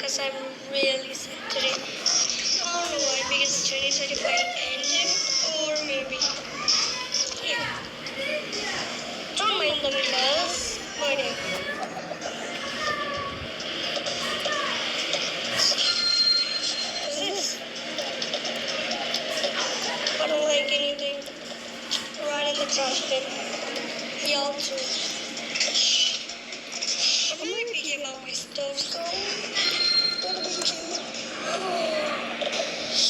because I'm really sick today. I don't know why, because 2025 ended, or maybe, yeah. Don't mind the mess, but yeah. What's this? I don't like anything. Right in the trash bin. Y'all too. I'm really picky about my stuff, so gotta be careful.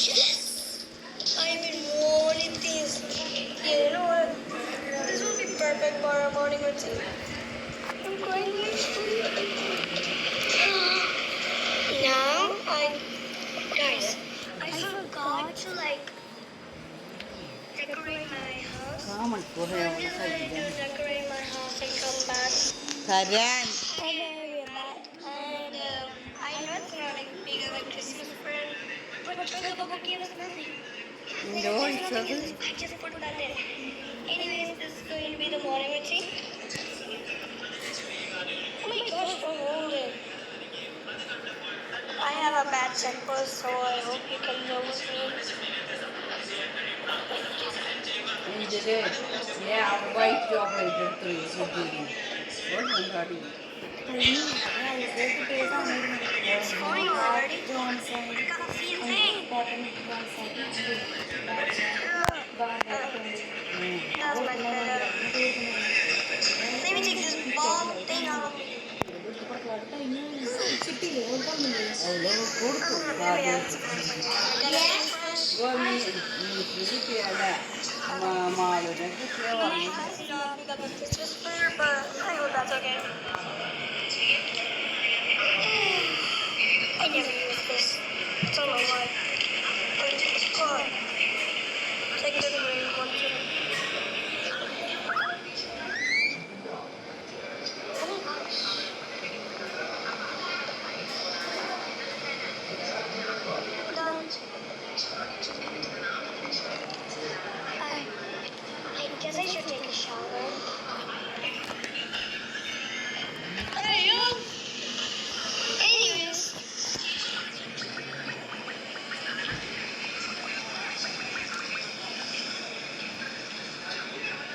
Yes! I've been wanting this. Yeah, you know what? This will be perfect for our morning routine. Congratulations. Now guys, I forgot to decorate my house. So I'm just gonna decorate my house and come back. Karan. Okay, we're back. And I know it's not like big of a Christmas friend, but the bubble gave us nothing. No, There's it's nothing in okay. this. I just put that there. Anyways, this is going to be the morning routine. Oh my gosh, don't hold it. I have a bad temper, so I hope you can deal with me. Yeah, white chocolate three. What one are you? It's going already. I got a feeling. That's my bad. Let me take this bomb thing out of me. Christmas fair, but I hope that's okay. I never use this. I don't know why. But God, take the green one too. Oh my gosh. Done. I guess I should take a shower. There you go. Anyways.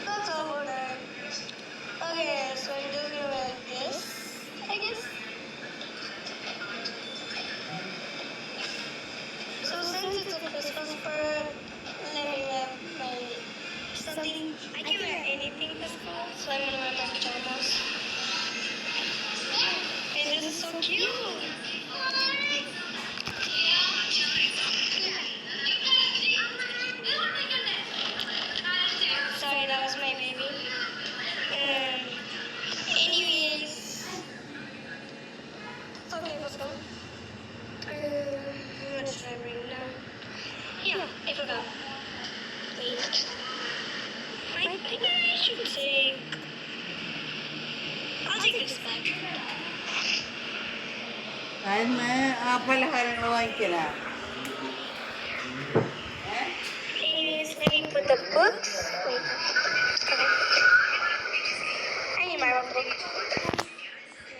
That's all for that. Okay, so I'm just gonna like this, I guess. So since it's a Christmas bird, let me wear my something. I can wear anything to school, so I'm gonna wear my pajamas. And this is so cute. Sorry, that was my baby. Anyways, okay, let's go. What should I bring now? Yeah, I forgot. Wait. I think I should take. I'll take this back. मैं Palhar वाइकला. Anyways, let me put the books. Wait. Okay. I need my book.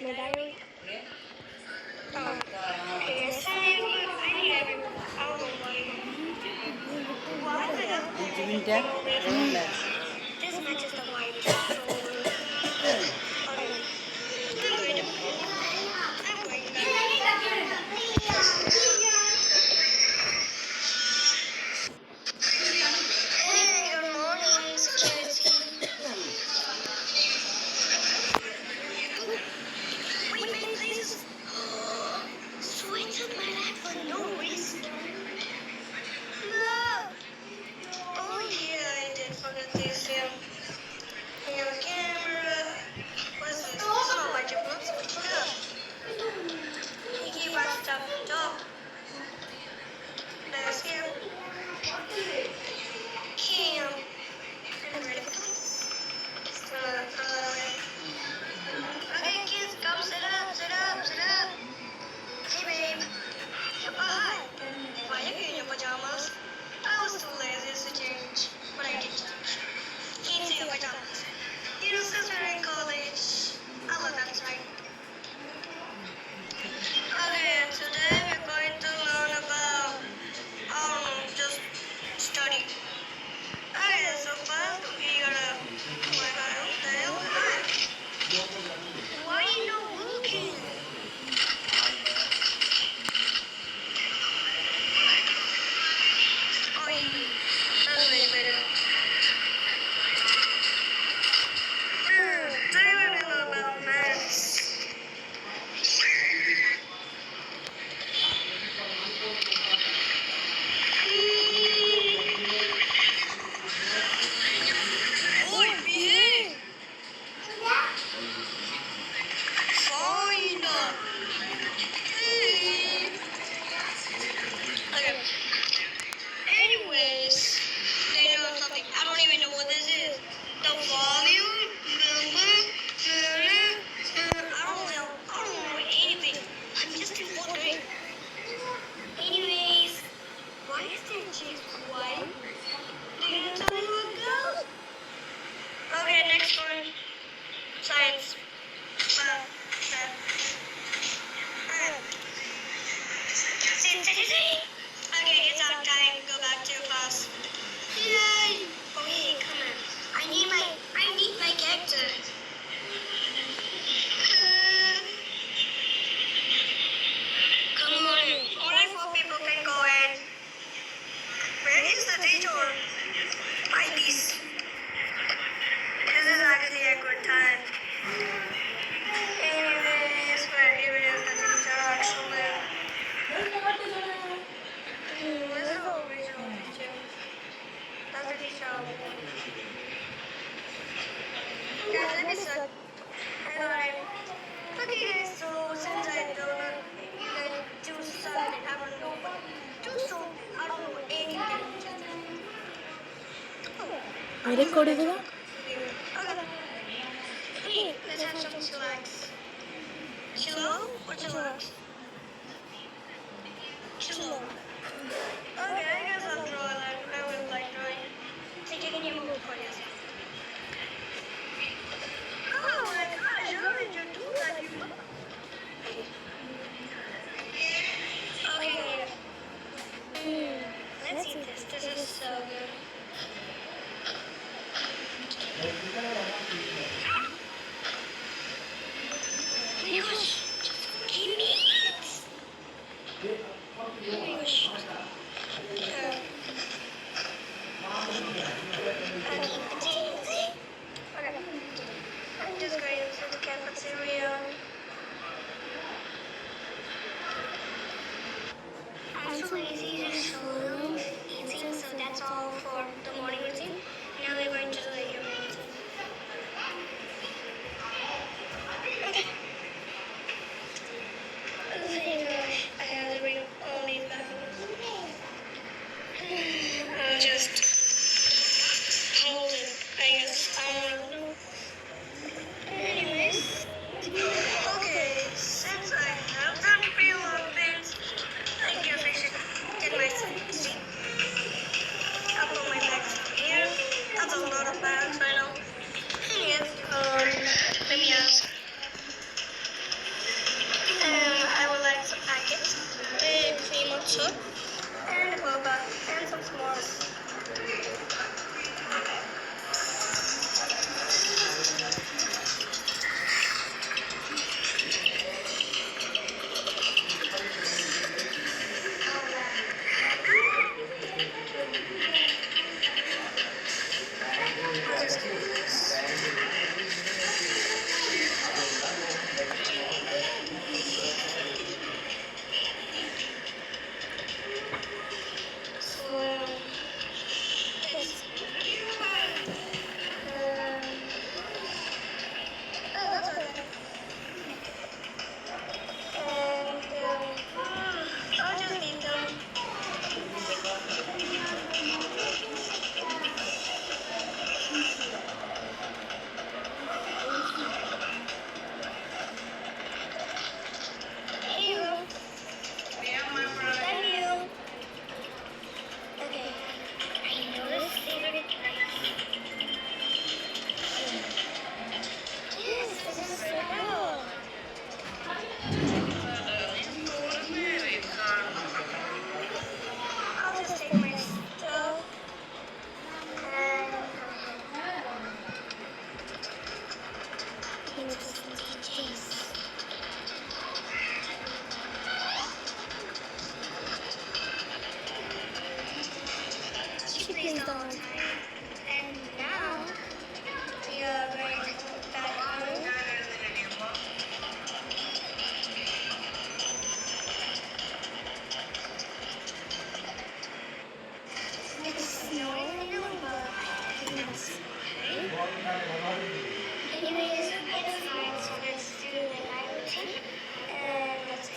My diary. Oh. Okay, yes. I need everyone. I don't know why. Why is it up there? This matches the white. So. Okay. I'm going to. Good morning, security. Wait, please. Switch up my life for no reason. No. Oh yeah, I did forget this. record juga? Okay. Hey, let's have some chillax. Chillo or chillax? Chillo. Okay, I guess I'll draw that. I would like drawing. Así que teníamos por eso. Oh my gosh, how did you do that? Okay. Let's eat this. This is so good. Oh my gosh. Give me it. Oh my gosh. Okay. I'm just going to the cafeteria. I'm too lazy to swim eating, so that's all for the morning routine. Now we're going to do the evening routine. Okay. Oh my gosh, I have to bring all these back. I'll just hold it, I guess. I don't know. Anyways. Okay, since I have done pretty long things, I guess I should get my seat. I'll put my bags here. That's a lot of bags, I know. Yes, let me ask. I would like some packets, the cream of soup, and boba, and some s'mores. I'll just do this. So, this. Oh, that's okay. And I'll just eat them. Here you go. Thank you. Okay. I know this favorite place. Yes, this is so cool. I'll just take my stuff and into some teachers. She plays the whole time. And now we are going to go back home. It's snowing now, but I think that's fine. Anyways, it's fine, so let's do the night routine. And let's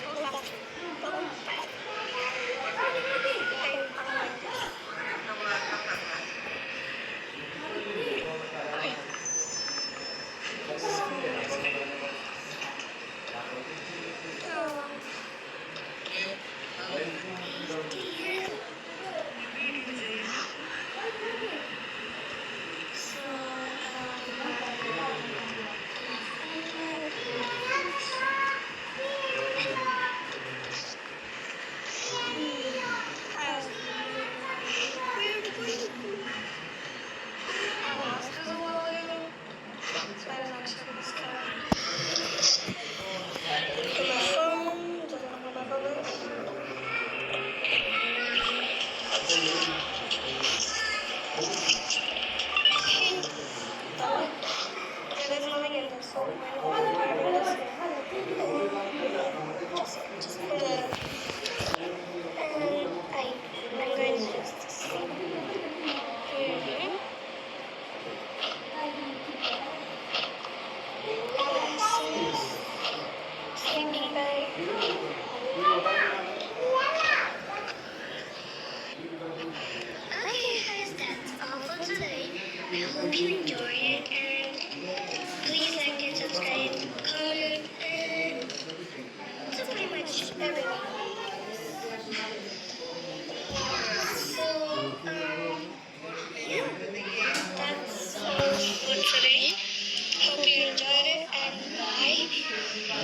go back. Go back. Okay, guys,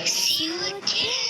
See you again.